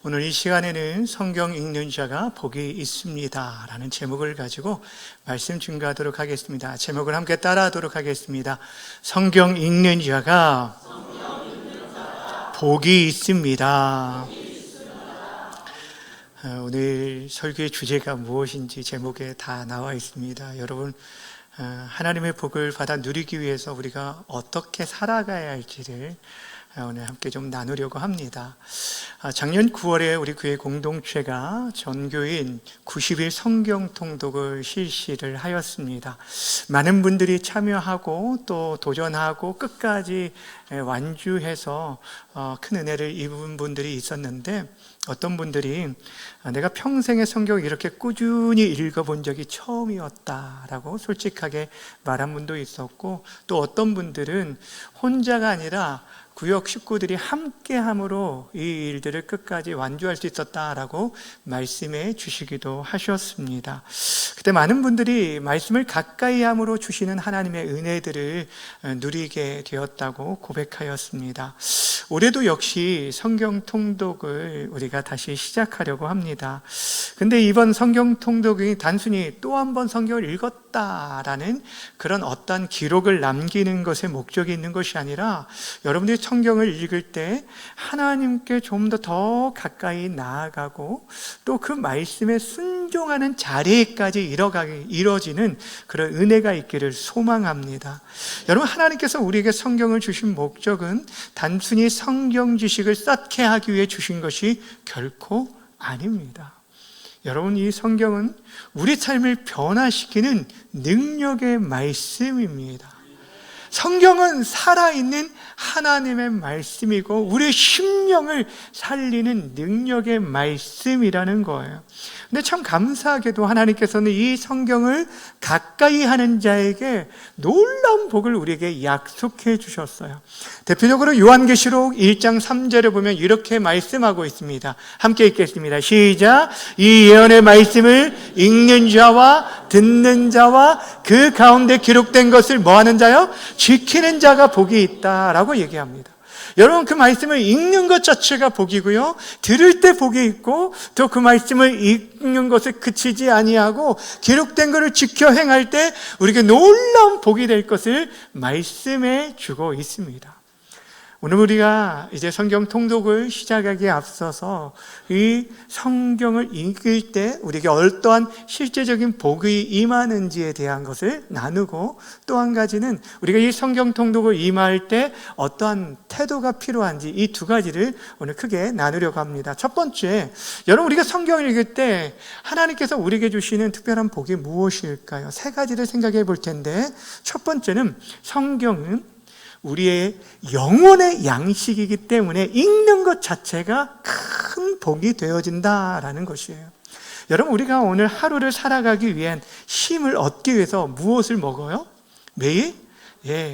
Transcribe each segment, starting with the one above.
오늘 이 시간에는 성경 읽는 자가 복이 있습니다 라는 제목을 가지고 말씀 증거하도록 하겠습니다. 제목을 함께 따라하도록 하겠습니다. 성경 읽는 자가 복이 있습니다. 오늘 설교의 주제가 무엇인지 제목에 다 나와 있습니다. 여러분, 하나님의 복을 받아 누리기 위해서 우리가 어떻게 살아가야 할지를 오늘 함께 좀 나누려고 합니다. 작년 9월에 우리 교회 공동체가 전교인 90일 성경 통독을 실시를 하였습니다. 많은 분들이 참여하고 또 도전하고 끝까지 완주해서 큰 은혜를 입은 분들이 있었는데, 어떤 분들이 내가 평생에 성경을 이렇게 꾸준히 읽어본 적이 처음이었다라고 솔직하게 말한 분도 있었고, 또 어떤 분들은 혼자가 아니라 구역 식구들이 함께함으로 이 일들을 끝까지 완주할 수 있었다라고 말씀해 주시기도 하셨습니다. 그때 많은 분들이 말씀을 가까이 함으로 주시는 하나님의 은혜들을 누리게 되었다고 고백하였습니다. 올해도 역시 성경 통독을 우리가 다시 시작하려고 합니다. 근데 이번 성경 통독이 단순히 또 한 번 성경을 읽었다라는 그런 어떤 기록을 남기는 것에 목적이 있는 것이 아니라, 여러분들이 성경을 읽을 때 하나님께 좀 더 가까이 나아가고 또 그 말씀에 순종하는 자리까지 이뤄지는 그런 은혜가 있기를 소망합니다. 여러분, 하나님께서 우리에게 성경을 주신 목적은 단순히 성경 지식을 쌓게 하기 위해 주신 것이 결코 아닙니다. 여러분, 이 성경은 우리 삶을 변화시키는 능력의 말씀입니다. 성경은 살아있는 하나님의 말씀이고 우리의 심령을 살리는 능력의 말씀이라는 거예요. 근데 참 감사하게도 하나님께서는 이 성경을 가까이 하는 자에게 놀라운 복을 우리에게 약속해 주셨어요. 대표적으로 요한계시록 1장 3절에 보면 이렇게 말씀하고 있습니다. 함께 읽겠습니다. 시작. 이 예언의 말씀을 읽는 자와 듣는 자와 그 가운데 기록된 것을 뭐하는 자요? 지키는 자가 복이 있다라고 얘기합니다. 여러분, 그 말씀을 읽는 것 자체가 복이고요, 들을 때 복이 있고, 또 그 말씀을 읽는 것에 그치지 아니하고 기록된 것을 지켜 행할 때 우리에게 놀라운 복이 될 것을 말씀해 주고 있습니다. 오늘 우리가 이제 성경 통독을 시작하기에 앞서서 이 성경을 읽을 때 우리에게 어떠한 실제적인 복이 임하는지에 대한 것을 나누고, 또 한 가지는 우리가 이 성경 통독을 임할 때 어떠한 태도가 필요한지, 이 두 가지를 오늘 크게 나누려고 합니다. 첫 번째, 여러분, 우리가 성경을 읽을 때 하나님께서 우리에게 주시는 특별한 복이 무엇일까요? 세 가지를 생각해 볼 텐데, 첫 번째는 성경은 우리의 영혼의 양식이기 때문에 읽는 것 자체가 큰 복이 되어진다라는 것이에요. 여러분, 우리가 오늘 하루를 살아가기 위한 힘을 얻기 위해서 무엇을 먹어요? 매일?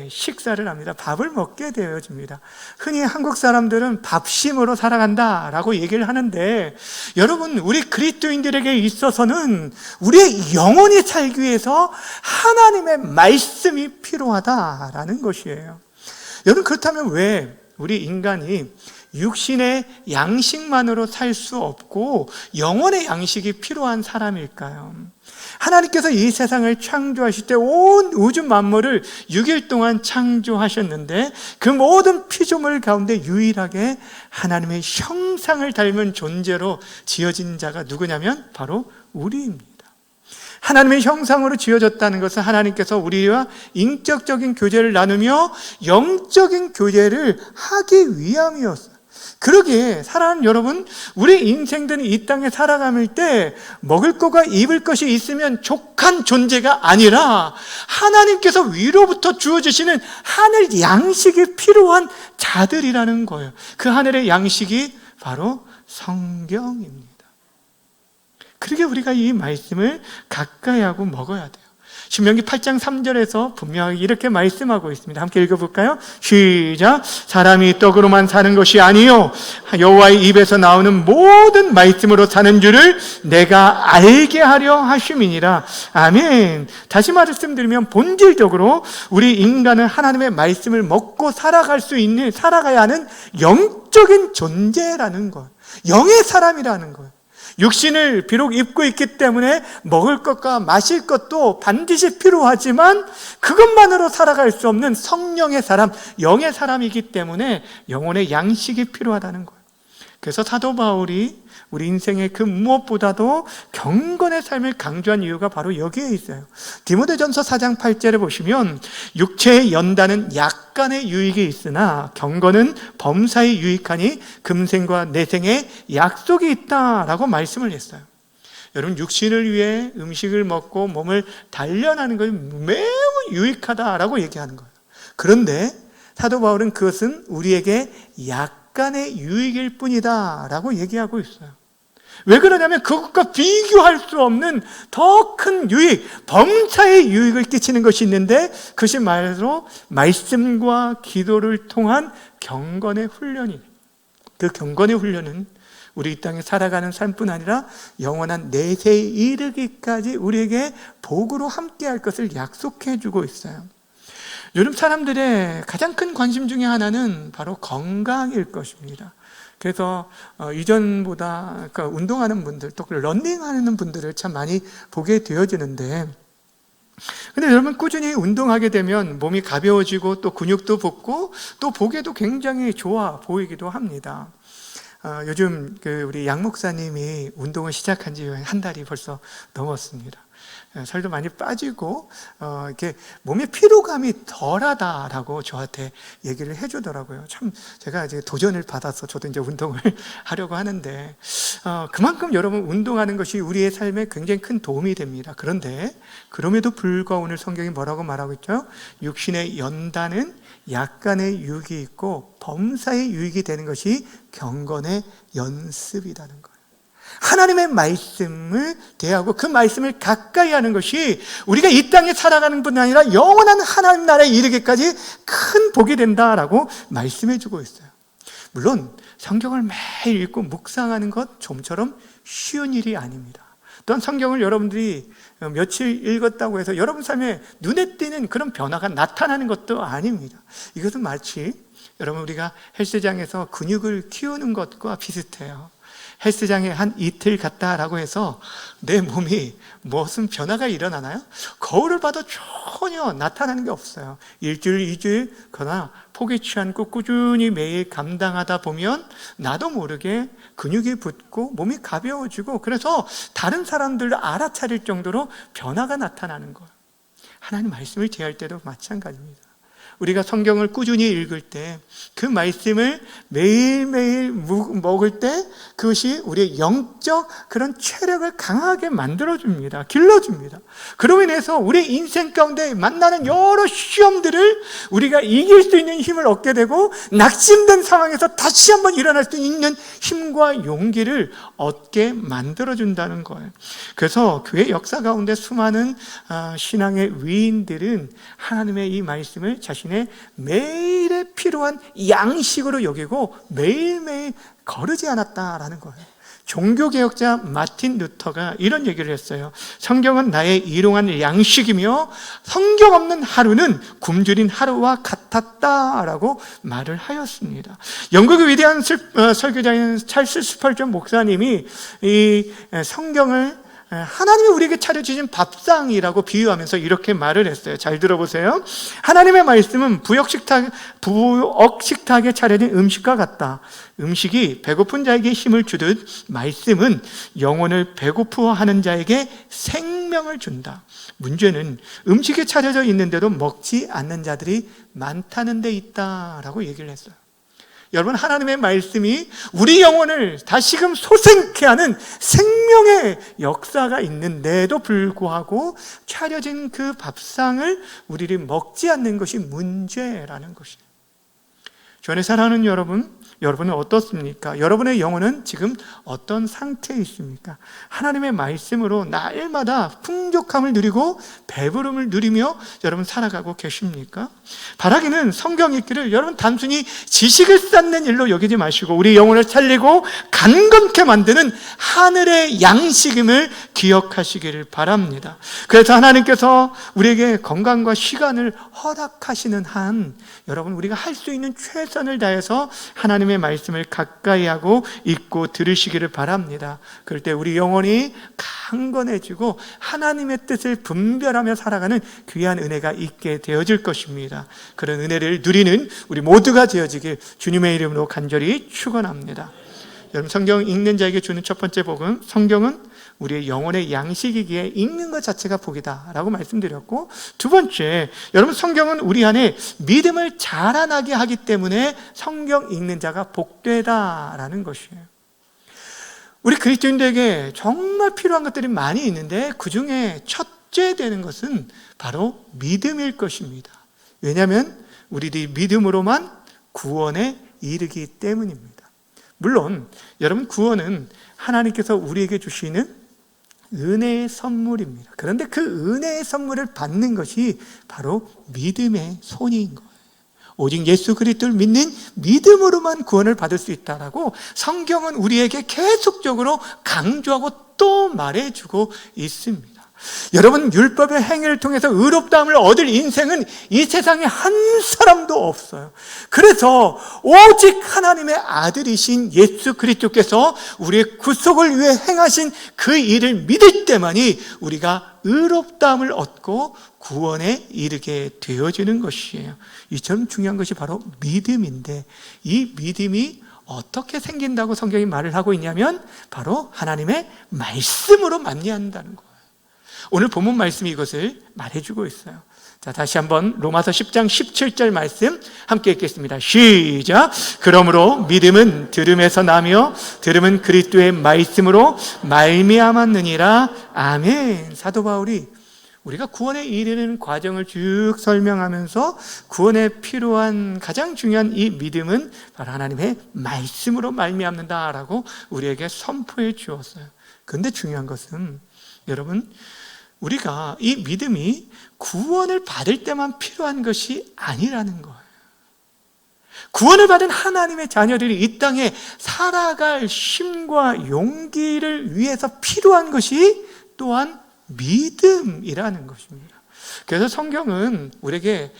식사를 합니다. 밥을 먹게 되어집니다. 흔히 한국 사람들은 밥심으로 살아간다라고 얘기를 하는데, 여러분, 우리 그리스도인들에게 있어서는 우리의 영혼이 살기 위해서 하나님의 말씀이 필요하다라는 것이에요. 여러분, 그렇다면 왜 우리 인간이 육신의 양식만으로 살 수 없고 영혼의 양식이 필요한 사람일까요? 하나님께서 이 세상을 창조하실 때 온 우주 만물을 6일 동안 창조하셨는데, 그 모든 피조물 가운데 유일하게 하나님의 형상을 닮은 존재로 지어진 자가 누구냐면 바로 우리입니다. 하나님의 형상으로 지어졌다는 것은 하나님께서 우리와 인격적인 교제를 나누며 영적인 교제를 하기 위함이었어요. 그러기에 사랑하는 여러분, 우리 인생들은 이 땅에 살아갈 때 먹을 것과 입을 것이 있으면 족한 존재가 아니라 하나님께서 위로부터 주어주시는 하늘 양식이 필요한 자들이라는 거예요. 그 하늘의 양식이 바로 성경입니다. 그러게 우리가 이 말씀을 가까이 하고 먹어야 돼요. 신명기 8장 3절에서 분명하게 이렇게 말씀하고 있습니다. 함께 읽어볼까요? 시작. 사람이 떡으로만 사는 것이 아니요 여호와의 입에서 나오는 모든 말씀으로 사는 줄을 내가 알게 하려 하심이니라. 아멘. 다시 말씀드리면 본질적으로 우리 인간은 하나님의 말씀을 먹고 살아가야 하는 영적인 존재라는 것. 영의 사람이라는 거예요. 육신을 비록 입고 있기 때문에 먹을 것과 마실 것도 반드시 필요하지만 그것만으로 살아갈 수 없는 성령의 사람, 영의 사람이기 때문에 영혼의 양식이 필요하다는 거예요. 그래서 사도 바울이 우리 인생의 그 무엇보다도 경건의 삶을 강조한 이유가 바로 여기에 있어요. 디모데전서 4장 8절에 보시면 육체의 연단은 약간의 유익이 있으나 경건은 범사에 유익하니 금생과 내생에 약속이 있다라고 말씀을 했어요. 여러분, 육신을 위해 음식을 먹고 몸을 단련하는 것이 매우 유익하다라고 얘기하는 거예요. 그런데 사도 바울은 그것은 우리에게 약간의 유익일 뿐이다 라고 얘기하고 있어요. 왜 그러냐면 그것과 비교할 수 없는 더 큰 유익, 범사의 유익을 끼치는 것이 있는데 그것이 말로 말씀과 기도를 통한 경건의 훈련이에요. 그 경건의 훈련은 우리 이 땅에 살아가는 삶뿐 아니라 영원한 내세에 이르기까지 우리에게 복으로 함께할 것을 약속해 주고 있어요. 요즘 사람들의 가장 큰 관심 중에 하나는 바로 건강일 것입니다. 그래서 이전보다 운동하는 분들, 또 러닝하는 분들을 참 많이 보게 되어지는데, 근데 여러분, 꾸준히 운동하게 되면 몸이 가벼워지고 또 근육도 붙고 또 보기에도 굉장히 좋아 보이기도 합니다. 요즘 우리 양 목사님이 운동을 시작한 지 한 달이 벌써 넘었습니다. 살도 많이 빠지고 이렇게 몸의 피로감이 덜하다라고 저한테 얘기를 해주더라고요. 참 제가 이제 도전을 받아서 저도 이제 운동을 하려고 하는데 그만큼 여러분 운동하는 것이 우리의 삶에 굉장히 큰 도움이 됩니다. 그런데 그럼에도 불구하고 오늘 성경이 뭐라고 말하고 있죠? 육신의 연단은 약간의 유익이 있고 범사의 유익이 되는 것이 경건의 연습이라는 거예요. 하나님의 말씀을 대하고 그 말씀을 가까이 하는 것이 우리가 이 땅에 살아가는 뿐 아니라 영원한 하나님 나라에 이르기까지 큰 복이 된다라고 말씀해 주고 있어요. 물론 성경을 매일 읽고 묵상하는 것 좀처럼 쉬운 일이 아닙니다. 또한 성경을 여러분들이 며칠 읽었다고 해서 여러분 삶에 눈에 띄는 그런 변화가 나타나는 것도 아닙니다. 이것은 마치 여러분 우리가 헬스장에서 근육을 키우는 것과 비슷해요. 헬스장에 한 이틀 갔다라고 해서 내 몸이 무슨 변화가 일어나나요? 거울을 봐도 전혀 나타나는 게 없어요. 일주일, 2주일, 그러나 포기치 않고 꾸준히 매일 감당하다 보면 나도 모르게 근육이 붙고 몸이 가벼워지고 그래서 다른 사람들을 알아차릴 정도로 변화가 나타나는 거예요. 하나님 말씀을 대할 때도 마찬가지입니다. 우리가 성경을 꾸준히 읽을 때 그 말씀을 매일매일 먹을 때 그것이 우리의 영적 그런 체력을 강하게 만들어줍니다. 길러줍니다. 그로 인해서 우리 인생 가운데 만나는 여러 시험들을 우리가 이길 수 있는 힘을 얻게 되고 낙심된 상황에서 다시 한번 일어날 수 있는 힘과 용기를 얻게 만들어준다는 거예요. 그래서 교회 역사 가운데 수많은 신앙의 위인들은 하나님의 이 말씀을 자신의 매일에 필요한 양식으로 여기고 매일매일 거르지 않았다라는 거예요. 종교개혁자 마틴 루터가 이런 얘기를 했어요. 성경은 나의 일용할 양식이며 성경 없는 하루는 굶주린 하루와 같았다라고 말을 하였습니다. 영국의 위대한 설교자인 찰스 스펄전 목사님이 이 성경을 하나님이 우리에게 차려주신 밥상이라고 비유하면서 이렇게 말을 했어요. 잘 들어보세요. 하나님의 말씀은 부엌식탁에 차려진 음식과 같다. 음식이 배고픈 자에게 힘을 주듯 말씀은 영혼을 배고프어하는 자에게 생명을 준다. 문제는 음식이 차려져 있는데도 먹지 않는 자들이 많다는 데 있다라고 얘기를 했어요. 여러분, 하나님의 말씀이 우리 영혼을 다시금 소생케 하는 생명의 역사가 있는데도 불구하고 차려진 그 밥상을 우리를 먹지 않는 것이 문제라는 것이에요. 주 안에 사랑하는 여러분은 어떻습니까? 여러분의 영혼은 지금 어떤 상태에 있습니까? 하나님의 말씀으로 날마다 풍족함을 누리고 배부름을 누리며 여러분 살아가고 계십니까? 바라기는 성경 읽기를 여러분 단순히 지식을 쌓는 일로 여기지 마시고 우리 영혼을 살리고 강건케 만드는 하늘의 양식임을 기억하시기를 바랍니다. 그래서 하나님께서 우리에게 건강과 시간을 허락하시는 한 여러분 우리가 할 수 있는 최선을 다해서 하나님의 하나님의 말씀을 가까이 하고 읽고 들으시기를 바랍니다. 그럴 때 우리 영혼이 강건해지고 하나님의 뜻을 분별하며 살아가는 귀한 은혜가 있게 되어질 것입니다. 그런 은혜를 누리는 우리 모두가 되어지길 주님의 이름으로 간절히 축원합니다. 여러분, 성경 읽는 자에게 주는 첫 번째 복은, 성경은 우리의 영혼의 양식이기에 읽는 것 자체가 복이다 라고 말씀드렸고, 두 번째, 여러분, 성경은 우리 안에 믿음을 자라나게 하기 때문에 성경 읽는 자가 복되다라는 것이에요. 우리 그리스도인들에게 정말 필요한 것들이 많이 있는데 그 중에 첫째 되는 것은 바로 믿음일 것입니다. 왜냐하면 우리들이 믿음으로만 구원에 이르기 때문입니다. 물론 여러분, 구원은 하나님께서 우리에게 주시는 은혜의 선물입니다. 그런데 그 은혜의 선물을 받는 것이 바로 믿음의 손인 거예요. 오직 예수 그리스도를 믿는 믿음으로만 구원을 받을 수 있다라고 성경은 우리에게 계속적으로 강조하고 또 말해주고 있습니다. 여러분, 율법의 행위를 통해서 의롭다함을 얻을 인생은 이 세상에 한 사람도 없어요. 그래서 오직 하나님의 아들이신 예수 그리스도께서 우리의 구속을 위해 행하신 그 일을 믿을 때만이 우리가 의롭다함을 얻고 구원에 이르게 되어지는 것이에요. 이처럼 중요한 것이 바로 믿음인데, 이 믿음이 어떻게 생긴다고 성경이 말을 하고 있냐면 바로 하나님의 말씀으로 만나한다는 거예요. 오늘 본문 말씀이 이것을 말해주고 있어요. 자, 다시 한번 로마서 10장 17절 말씀 함께 읽겠습니다. 시작. 그러므로 믿음은 들음에서 나며 들음은 그리스도의 말씀으로 말미암았느니라. 아멘. 사도 바울이 우리가 구원에 이르는 과정을 쭉 설명하면서 구원에 필요한 가장 중요한 이 믿음은 바로 하나님의 말씀으로 말미암는다라고 우리에게 선포해 주었어요. 그런데 중요한 것은 여러분, 우리가 이 믿음이 구원을 받을 때만 필요한 것이 아니라는 거예요. 구원을 받은 하나님의 자녀들이 이 땅에 살아갈 힘과 용기를 위해서 필요한 것이 또한 믿음이라는 것입니다. 그래서 성경은 우리에게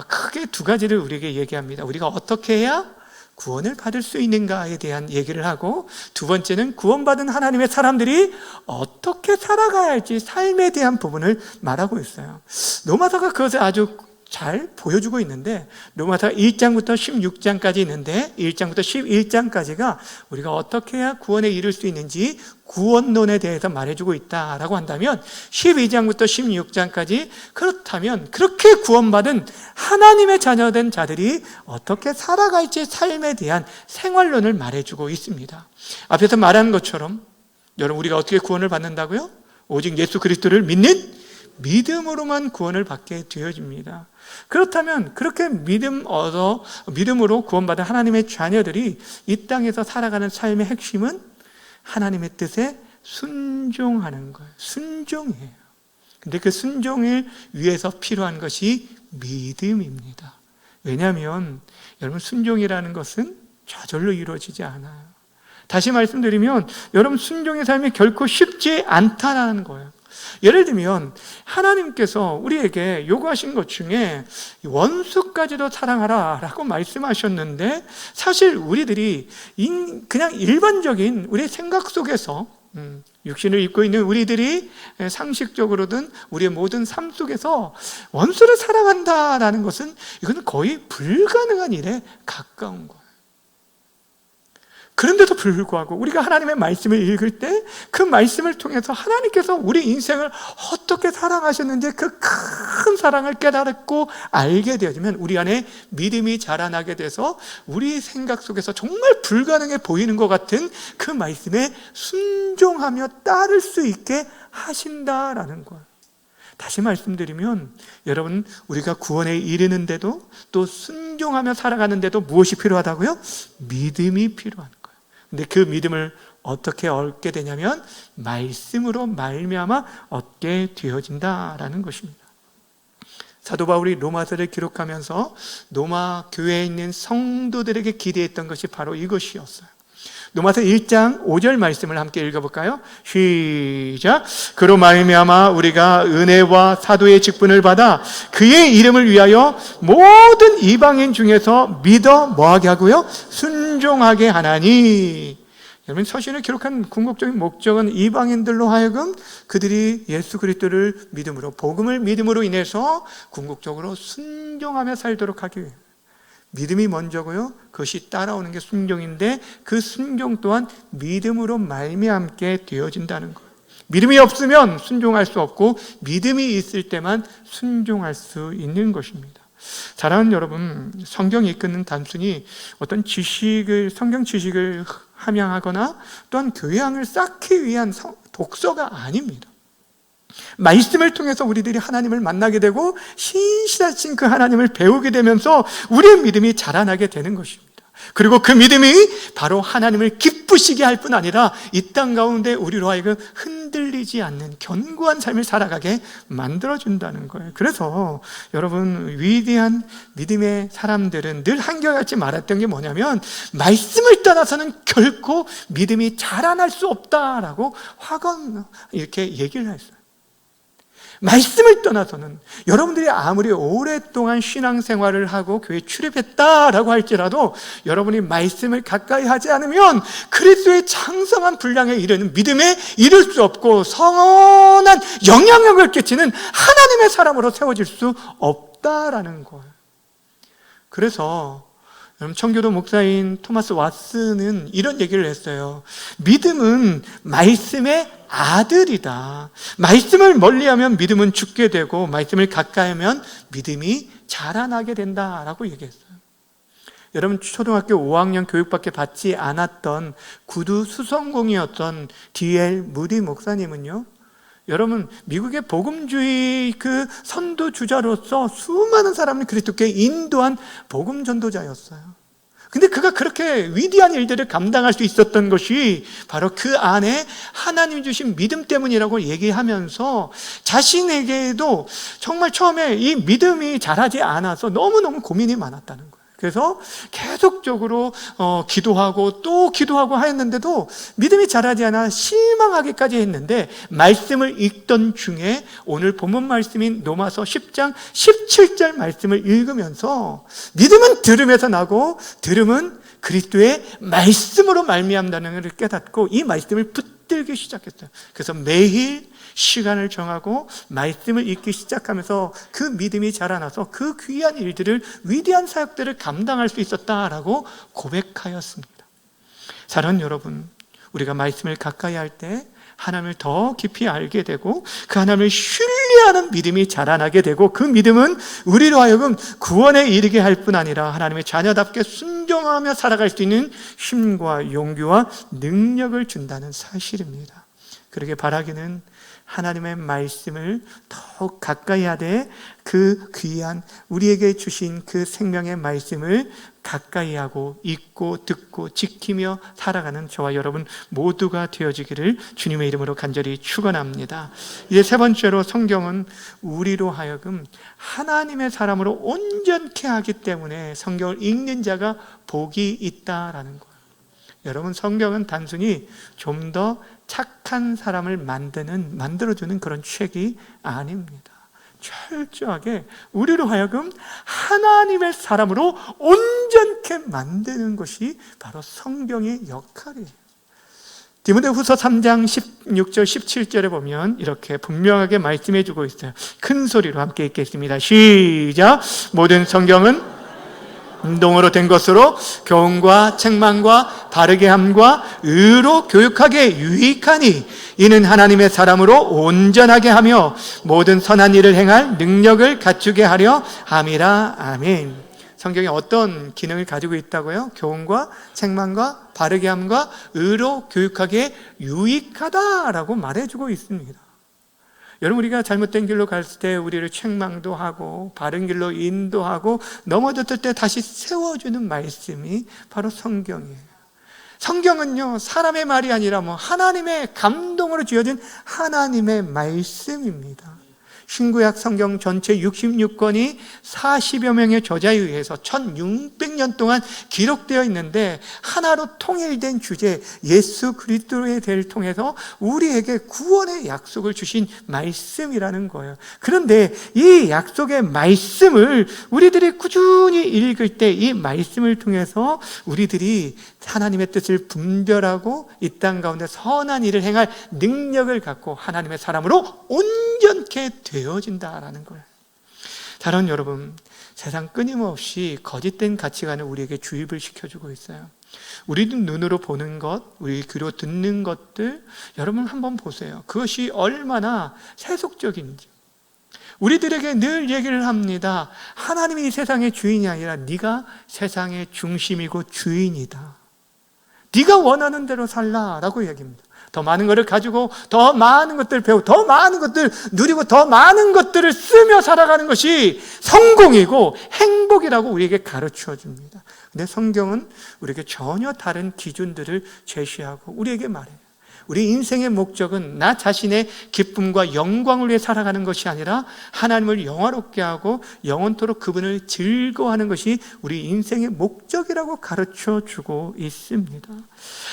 크게 두 가지를 우리에게 얘기합니다. 우리가 어떻게 해야 구원을 받을 수 있는가에 대한 얘기를 하고, 두 번째는 구원받은 하나님의 사람들이 어떻게 살아가야 할지 삶에 대한 부분을 말하고 있어요. 로마서가 그것을 아주 잘 보여주고 있는데, 로마서 1장부터 16장까지 있는데 1장부터 11장까지가 우리가 어떻게 해야 구원에 이를 수 있는지 구원론에 대해서 말해주고 있다라고 한다면, 12장부터 16장까지 그렇다면 그렇게 구원받은 하나님의 자녀된 자들이 어떻게 살아갈지 삶에 대한 생활론을 말해주고 있습니다. 앞에서 말한 것처럼 여러분, 우리가 어떻게 구원을 받는다고요? 오직 예수 그리스도를 믿는 믿음으로만 구원을 받게 되어집니다. 그렇다면 그렇게 믿음으로 구원받은 하나님의 자녀들이 이 땅에서 살아가는 삶의 핵심은 하나님의 뜻에 순종하는 거예요. 순종이에요. 근데 그 순종을 위해서 필요한 것이 믿음입니다. 왜냐하면 여러분, 순종이라는 것은 저절로 이루어지지 않아요. 다시 말씀드리면 여러분, 순종의 삶이 결코 쉽지 않다는 거예요. 예를 들면 하나님께서 우리에게 요구하신 것 중에 원수까지도 사랑하라 라고 말씀하셨는데, 사실 우리들이 그냥 일반적인 우리 생각 속에서 육신을 입고 있는 우리들이 상식적으로든 우리의 모든 삶 속에서 원수를 사랑한다라는 것은 이건 거의 불가능한 일에 가까운 거예요. 그런데도 불구하고 우리가 하나님의 말씀을 읽을 때 그 말씀을 통해서 하나님께서 우리 인생을 어떻게 사랑하셨는지 그 큰 사랑을 깨닫고 알게 되어지면 우리 안에 믿음이 자라나게 돼서 우리 생각 속에서 정말 불가능해 보이는 것 같은 그 말씀에 순종하며 따를 수 있게 하신다라는 거예요. 다시 말씀드리면 여러분, 우리가 구원에 이르는데도 또 순종하며 살아가는데도 무엇이 필요하다고요? 믿음이 필요한 거예요. 근데 그 믿음을 어떻게 얻게 되냐면 말씀으로 말미암아 얻게 되어진다라는 것입니다. 사도 바울이 로마서를 기록하면서 로마 교회에 있는 성도들에게 기대했던 것이 바로 이것이었어요. 로마서 1장 5절 말씀을 함께 읽어볼까요? 시작. 그로 말미암아 우리가 은혜와 사도의 직분을 받아 그의 이름을 위하여 모든 이방인 중에서 믿어 뭐하게 하고요? 순종하게 하나니. 여러분, 서신을 기록한 궁극적인 목적은 이방인들로 하여금 그들이 예수 그리스도를 믿음으로, 복음을 믿음으로 인해서 궁극적으로 순종하며 살도록 하기 위해요. 믿음이 먼저고요, 그것이 따라오는 게 순종인데 그 순종 또한 믿음으로 말미암게 되어진다는 거예요. 믿음이 없으면 순종할 수 없고 믿음이 있을 때만 순종할 수 있는 것입니다. 사랑하는 여러분, 성경이 이끄는 단순히 어떤 성경 지식을 함양하거나 또한 교양을 쌓기 위한 독서가 아닙니다. 말씀을 통해서 우리들이 하나님을 만나게 되고 신실하신 그 하나님을 배우게 되면서 우리의 믿음이 자라나게 되는 것입니다. 그리고 그 믿음이 바로 하나님을 기쁘시게 할 뿐 아니라 이 땅 가운데 우리로 하여금 흔들리지 않는 견고한 삶을 살아가게 만들어준다는 거예요. 그래서 여러분, 위대한 믿음의 사람들은 늘 한결같이 말했던 게 뭐냐면 말씀을 떠나서는 결코 믿음이 자라날 수 없다라고 이렇게 얘기를 했어요. 말씀을 떠나서는 여러분들이 아무리 오랫동안 신앙생활을 하고 교회에 출입했다라고 할지라도 여러분이 말씀을 가까이 하지 않으면 그리스도의 장성한 분량에 이르는 믿음에 이를 수 없고 선한 영향력을 끼치는 하나님의 사람으로 세워질 수 없다라는 거예요. 그래서 청교도 목사인 토마스 왓슨은 이런 얘기를 했어요. 믿음은 말씀의 아들이다. 말씀을 멀리하면 믿음은 죽게 되고 말씀을 가까이하면 믿음이 자라나게 된다라고 얘기했어요. 여러분, 초등학교 5학년 교육밖에 받지 않았던 구두 수성공이었던 D.L. 무디 목사님은요, 여러분, 미국의 복음주의 그 선도주자로서 수많은 사람을 그리스도께 인도한 복음 전도자였어요. 근데 그가 그렇게 위대한 일들을 감당할 수 있었던 것이 바로 그 안에 하나님이 주신 믿음 때문이라고 얘기하면서 자신에게도 정말 처음에 이 믿음이 자라지 않아서 너무너무 고민이 많았다는 거예요. 그래서 계속적으로 기도하고 또 기도하고 하였는데도 믿음이 자라지 않아 실망하기까지 했는데, 말씀을 읽던 중에 오늘 본문 말씀인 로마서 10장 17절 말씀을 읽으면서 믿음은 들음에서 나고 들음은 그리스도의 말씀으로 말미암다는 것을 깨닫고 이 말씀을 붙들기 시작했어요. 그래서 매일 시간을 정하고 말씀을 읽기 시작하면서 그 믿음이 자라나서 그 귀한 일들을, 위대한 사역들을 감당할 수 있었다라고 고백하였습니다. 사랑하는 여러분, 우리가 말씀을 가까이 할 때 하나님을 더 깊이 알게 되고 그 하나님을 신뢰하는 믿음이 자라나게 되고, 그 믿음은 우리로 하여금 구원에 이르게 할 뿐 아니라 하나님의 자녀답게 순종하며 살아갈 수 있는 힘과 용기와 능력을 준다는 사실입니다. 그러게 바라기는 하나님의 말씀을 더욱 가까이 하되 그 귀한 우리에게 주신 그 생명의 말씀을 가까이 하고 읽고 듣고 지키며 살아가는 저와 여러분 모두가 되어지기를 주님의 이름으로 간절히 축원합니다. 이제 세 번째로, 성경은 우리로 하여금 하나님의 사람으로 온전케 하기 때문에 성경을 읽는 자가 복이 있다라는 거예요. 여러분, 성경은 단순히 좀 더 착한 사람을 만들어주는 그런 책이 아닙니다. 철저하게 우리로 하여금 하나님의 사람으로 온전케 만드는 것이 바로 성경의 역할이에요. 디모데후서 3장 16절 17절에 보면 이렇게 분명하게 말씀해 주고 있어요. 큰 소리로 함께 읽겠습니다. 시작. 모든 성경은 운동으로 된 것으로 교훈과 책망과 바르게 함과 의로 교육하기에 유익하니 이는 하나님의 사람으로 온전하게 하며 모든 선한 일을 행할 능력을 갖추게 하려 함이라. 아멘. 성경이 어떤 기능을 가지고 있다고요? 교훈과 책망과 바르게 함과 의로 교육하기에 유익하다라고 말해주고 있습니다. 여러분, 우리가 잘못된 길로 갈 때 우리를 책망도 하고 바른 길로 인도하고 넘어졌을 때 다시 세워주는 말씀이 바로 성경이에요. 성경은요, 사람의 말이 아니라 하나님의 감동으로 지어진 하나님의 말씀입니다. 신구약 성경 전체 66권이 40여 명의 저자에 의해서 1600년 동안 기록되어 있는데 하나로 통일된 주제 예수 그리스도의 대를 통해서 우리에게 구원의 약속을 주신 말씀이라는 거예요. 그런데 이 약속의 말씀을 우리들이 꾸준히 읽을 때 이 말씀을 통해서 우리들이 하나님의 뜻을 분별하고 이 땅 가운데 선한 일을 행할 능력을 갖고 하나님의 사람으로 온전케 되어진다라는 거예요. 사랑하는 여러분, 세상 끊임없이 거짓된 가치관을 우리에게 주입을 시켜주고 있어요. 우리도 눈으로 보는 것, 우리 귀로 듣는 것들, 여러분 한번 보세요. 그것이 얼마나 세속적인지. 우리들에게 늘 얘기를 합니다. 하나님이 이 세상의 주인이 아니라 네가 세상의 중심이고 주인이다. 네가 원하는 대로 살라라고 얘기합니다. 더 많은 것을 가지고 더 많은 것들을 배우고 더 많은 것들을 누리고 더 많은 것들을 쓰며 살아가는 것이 성공이고 행복이라고 우리에게 가르쳐 줍니다. 근데 성경은 우리에게 전혀 다른 기준들을 제시하고 우리에게 말해요. 우리 인생의 목적은 나 자신의 기쁨과 영광을 위해 살아가는 것이 아니라 하나님을 영화롭게 하고 영원토록 그분을 즐거워하는 것이 우리 인생의 목적이라고 가르쳐주고 있습니다.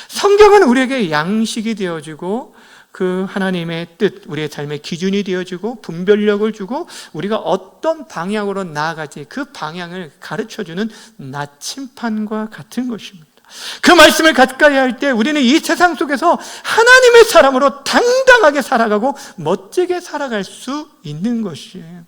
성경은 우리에게 양식이 되어주고 그 하나님의 뜻, 우리의 삶의 기준이 되어주고 분별력을 주고 우리가 어떤 방향으로 나아가지 그 방향을 가르쳐주는 나침판과 같은 것입니다. 그 말씀을 가까이 할 때 우리는 이 세상 속에서 하나님의 사람으로 당당하게 살아가고 멋지게 살아갈 수 있는 것이에요.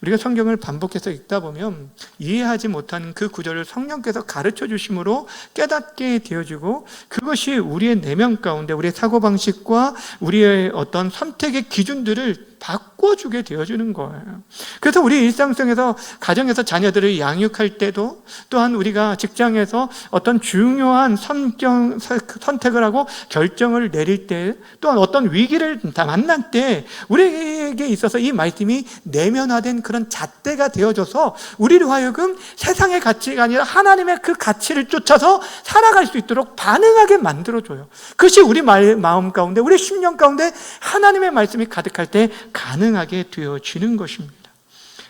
우리가 성경을 반복해서 읽다 보면 이해하지 못하는 그 구절을 성령께서 가르쳐 주심으로 깨닫게 되어지고 그것이 우리의 내면 가운데 우리의 사고방식과 우리의 어떤 선택의 기준들을 바꿔주게 되어주는 거예요. 그래서 우리 일상 속에서 가정에서 자녀들을 양육할 때도 또한 우리가 직장에서 어떤 중요한 선택을 하고 결정을 내릴 때 또한 어떤 위기를 만날 때 우리에게 있어서 이 말씀이 내면화된 그런 잣대가 되어져서 우리로 하여금 세상의 가치가 아니라 하나님의 그 가치를 쫓아서 살아갈 수 있도록 반응하게 만들어줘요. 그것이 우리 마음 가운데 우리 심령 가운데 하나님의 말씀이 가득할 때 가능하게 되어지는 것입니다.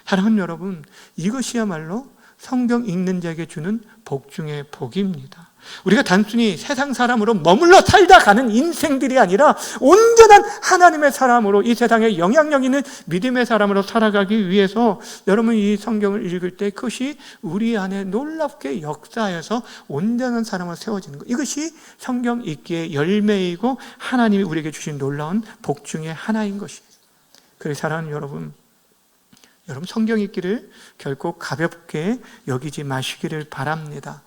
사랑하는 여러분, 이것이야말로 성경 읽는 자에게 주는 복 중의 복입니다. 우리가 단순히 세상 사람으로 머물러 살다 가는 인생들이 아니라 온전한 하나님의 사람으로 이 세상에 영향력 있는 믿음의 사람으로 살아가기 위해서 여러분 이 성경을 읽을 때 그것이 우리 안에 놀랍게 역사해서 온전한 사람으로 세워지는 것, 이것이 성경 읽기의 열매이고 하나님이 우리에게 주신 놀라운 복 중의 하나인 것이에요. 그래서 사랑하는 여러분 성경 읽기를 결코 가볍게 여기지 마시기를 바랍니다.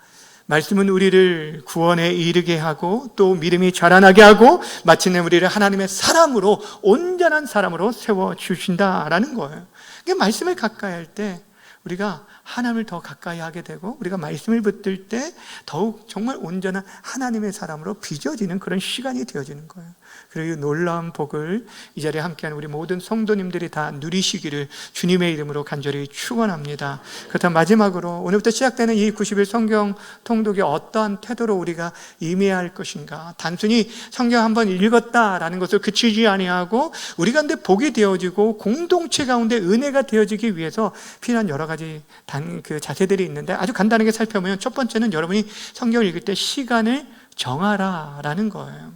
말씀은 우리를 구원에 이르게 하고 또 믿음이 자라나게 하고 마침내 우리를 하나님의 사람으로 온전한 사람으로 세워주신다라는 거예요. 그러니까 말씀을 가까이 할 때 우리가 하나님을 더 가까이 하게 되고 우리가 말씀을 붙들 때 더욱 정말 온전한 하나님의 사람으로 빚어지는 그런 시간이 되어지는 거예요. 그리고 이 놀라운 복을 이 자리에 함께하는 우리 모든 성도님들이 다 누리시기를 주님의 이름으로 간절히 축원합니다. 그렇다면 마지막으로 오늘부터 시작되는 이 90일 성경 통독에 어떠한 태도로 우리가 임해야 할 것인가, 단순히 성경 한번 읽었다라는 것을 그치지 아니하고 우리 가운데 복이 되어지고 공동체 가운데 은혜가 되어지기 위해서 필요한 여러 가지 그 자세들이 있는데 아주 간단하게 살펴보면 첫 번째는 여러분이 성경을 읽을 때 시간을 정하라라는 거예요.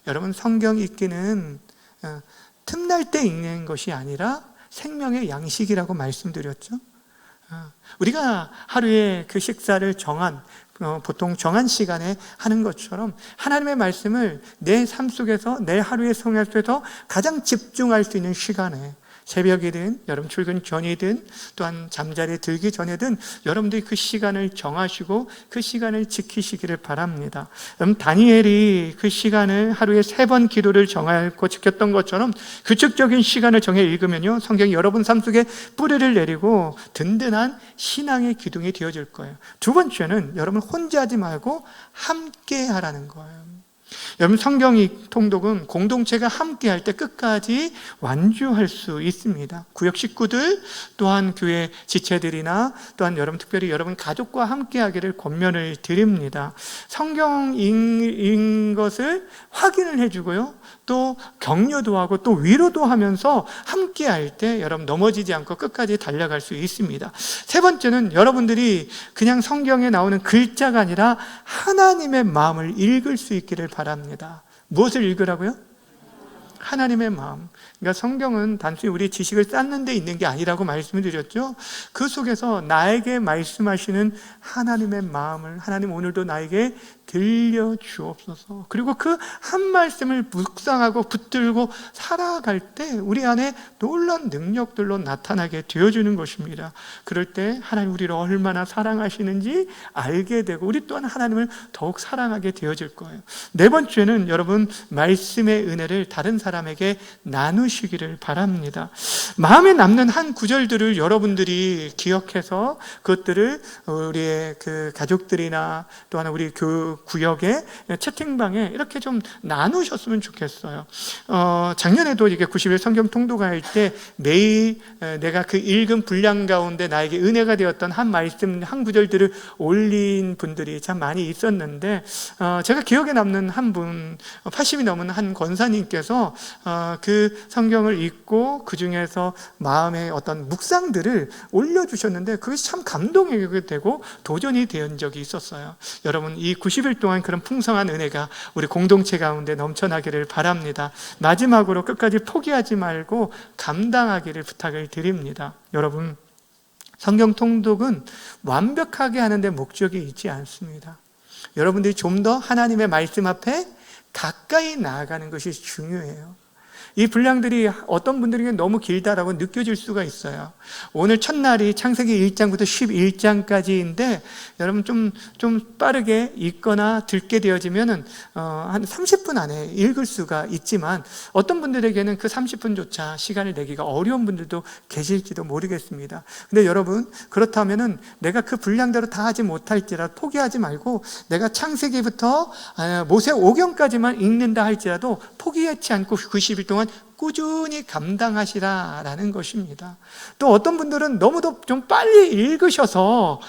여러분 성경 읽기는 틈날 때 읽는 것이 아니라 생명의 양식이라고 말씀드렸죠. 우리가 하루에 그 식사를 보통 정한 시간에 하는 것처럼 하나님의 말씀을 내 삶 속에서 내 하루의 생활 속에서 가장 집중할 수 있는 시간에 새벽이든 여러분 출근 전이든 또한 잠자리에 들기 전에든 여러분들이 그 시간을 정하시고 그 시간을 지키시기를 바랍니다. 여러분 다니엘이 그 시간을 하루에 3번 기도를 정하고 지켰던 것처럼 규칙적인 시간을 정해 읽으면요 성경이 여러분 삶 속에 뿌리를 내리고 든든한 신앙의 기둥이 되어질 거예요. 두 번째는 여러분 혼자 하지 말고 함께 하라는 거예요. 여러분, 성경 통독은 공동체가 함께할 때 끝까지 완주할 수 있습니다. 구역 식구들, 또한 교회 지체들이나 또한 여러분, 특별히 여러분 가족과 함께하기를 권면을 드립니다. 성경인 것을 확인을 해주고요, 또 격려도 하고 또 위로도 하면서 함께할 때 여러분 넘어지지 않고 끝까지 달려갈 수 있습니다. 세 번째는 여러분들이 그냥 성경에 나오는 글자가 아니라 하나님의 마음을 읽을 수 있기를 바랍니다. 무엇을 읽으라고요? 하나님의 마음. 그러니까 성경은 단순히 우리 지식을 쌓는 데 있는 게 아니라고 말씀을 드렸죠. 그 속에서 나에게 말씀하시는 하나님의 마음을 하나님 오늘도 나에게 들려주옵소서. 그리고 그 한 말씀을 묵상하고 붙들고 살아갈 때 우리 안에 놀라운 능력들로 나타나게 되어주는 것입니다. 그럴 때 하나님 우리를 얼마나 사랑하시는지 알게 되고 우리 또한 하나님을 더욱 사랑하게 되어질 거예요. 네 번째는 여러분, 말씀의 은혜를 다른 사람에게 나누시기를 바랍니다. 마음에 남는 한 구절들을 여러분들이 기억해서 그것들을 우리의 그 가족들이나 또한 우리 구역의 채팅방에 이렇게 좀 나누셨으면 좋겠어요. 작년에도 이게 90일 성경 통독할 때 매일 내가 그 읽은 분량 가운데 나에게 은혜가 되었던 한 말씀, 한 구절들을 올린 분들이 참 많이 있었는데, 제가 기억에 남는 한 분, 80이 넘은 한 권사님께서 그 성경을 읽고 그 중에서 마음의 어떤 묵상들을 올려주셨는데 그것이 참 감동이 되고 도전이 된 적이 있었어요. 여러분, 이 90일 동안 그런 풍성한 은혜가 우리 공동체 가운데 넘쳐나기를 바랍니다. 마지막으로 끝까지 포기하지 말고 감당하기를 부탁을 드립니다. 여러분, 성경 통독은 완벽하게 하는데 목적이 있지 않습니다. 여러분들이 좀 더 하나님의 말씀 앞에 가까이 나아가는 것이 중요해요. 이 분량들이 어떤 분들에게 너무 길다라고 느껴질 수가 있어요. 오늘 첫날이 창세기 1장부터 11장까지인데 여러분 좀 빠르게 읽거나 듣게 되어지면은 한 30분 안에 읽을 수가 있지만 어떤 분들에게는 그 30분조차 시간을 내기가 어려운 분들도 계실지도 모르겠습니다. 근데 여러분, 그렇다면은 내가 그 분량대로 다 하지 못할지라도 포기하지 말고 내가 창세기부터 모세오경까지만 읽는다 할지라도 포기하지 않고 90일 동안 꾸준히 감당하시라라는 것입니다. 또 어떤 분들은 너무도 좀 빨리 읽으셔서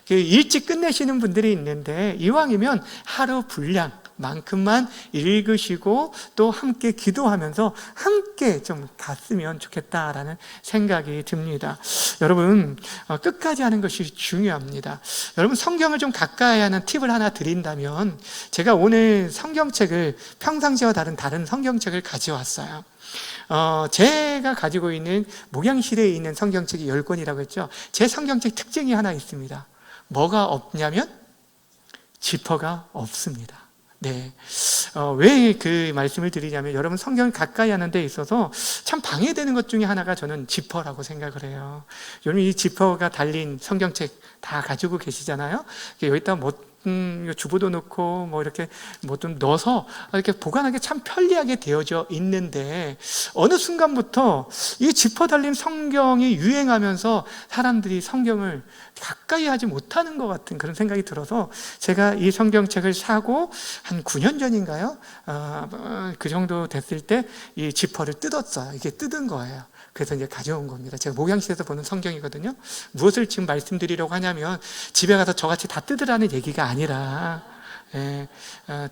일찍 끝내시는 분들이 있는데 이왕이면 하루 분량 만큼만 읽으시고 또 함께 기도하면서 함께 좀 갔으면 좋겠다라는 생각이 듭니다. 여러분, 끝까지 하는 것이 중요합니다. 여러분, 성경을 좀 가까이 하는 팁을 하나 드린다면, 제가 오늘 성경책을 평상시와 다른 성경책을 가져왔어요. 제가 가지고 있는 목양실에 있는 성경책이 10권이라고 했죠. 제 성경책 특징이 하나 있습니다. 뭐가 없냐면 지퍼가 없습니다. 네. 왜 그 말씀을 드리냐면, 여러분, 성경을 가까이 하는 데 있어서 참 방해되는 것 중에 하나가 저는 지퍼라고 생각을 해요. 여러분, 이 지퍼가 달린 성경책 다 가지고 계시잖아요. 여기다 주보도 넣고 이렇게 좀 넣어서 이렇게 보관하기 참 편리하게 되어져 있는데, 어느 순간부터 이 지퍼 달린 성경이 유행하면서 사람들이 성경을 가까이 하지 못하는 것 같은 그런 생각이 들어서 제가 이 성경책을 사고 한 9년 전인가요? 그 정도 됐을 때 이 지퍼를 뜯었어요. 이게 뜯은 거예요. 그래서 이제 가져온 겁니다. 제가 목양실에서 보는 성경이거든요. 무엇을 지금 말씀드리려고 하냐면, 집에 가서 저같이 다 뜯으라는 얘기가 아니라,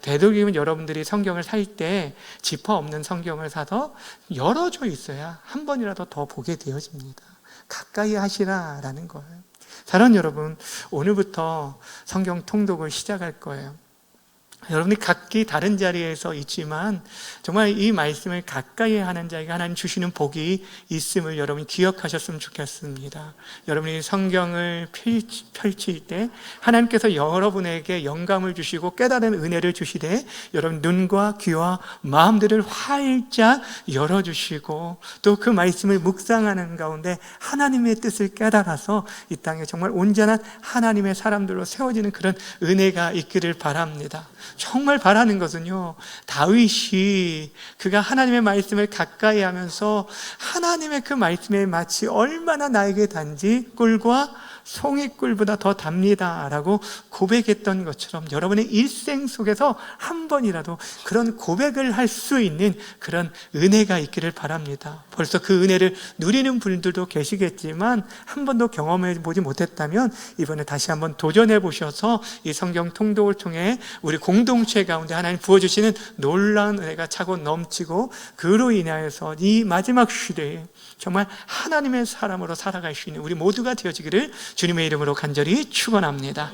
되도록이면 여러분들이 성경을 살 때 지퍼 없는 성경을 사서 열어져 있어야 한 번이라도 더 보게 되어집니다. 가까이 하시라라는 거예요. 사랑하는 여러분, 오늘부터 성경 통독을 시작할 거예요. 여러분이 각기 다른 자리에서 있지만 정말 이 말씀을 가까이 하는 자에게 하나님 주시는 복이 있음을 여러분이 기억하셨으면 좋겠습니다. 여러분이 성경을 펼칠 때 하나님께서 여러분에게 영감을 주시고 깨달은 은혜를 주시되, 여러분 눈과 귀와 마음들을 활짝 열어주시고 또 그 말씀을 묵상하는 가운데 하나님의 뜻을 깨달아서 이 땅에 정말 온전한 하나님의 사람들로 세워지는 그런 은혜가 있기를 바랍니다. 정말 바라는 것은요, 다윗이 그가 하나님의 말씀을 가까이 하면서 하나님의 그 말씀에 마치 얼마나 나에게 단지 꿀과 송이꿀보다 더 답니다라고 고백했던 것처럼 여러분의 일생 속에서 한 번이라도 그런 고백을 할 수 있는 그런 은혜가 있기를 바랍니다. 벌써 그 은혜를 누리는 분들도 계시겠지만 한 번도 경험해 보지 못했다면 이번에 다시 한번 도전해 보셔서 이 성경 통독을 통해 우리 공동체 가운데 하나님 부어주시는 놀라운 은혜가 차고 넘치고 그로 인하여서 이 마지막 시대에 정말 하나님의 사람으로 살아갈 수 있는 우리 모두가 되어지기를 주님의 이름으로 간절히 축원합니다.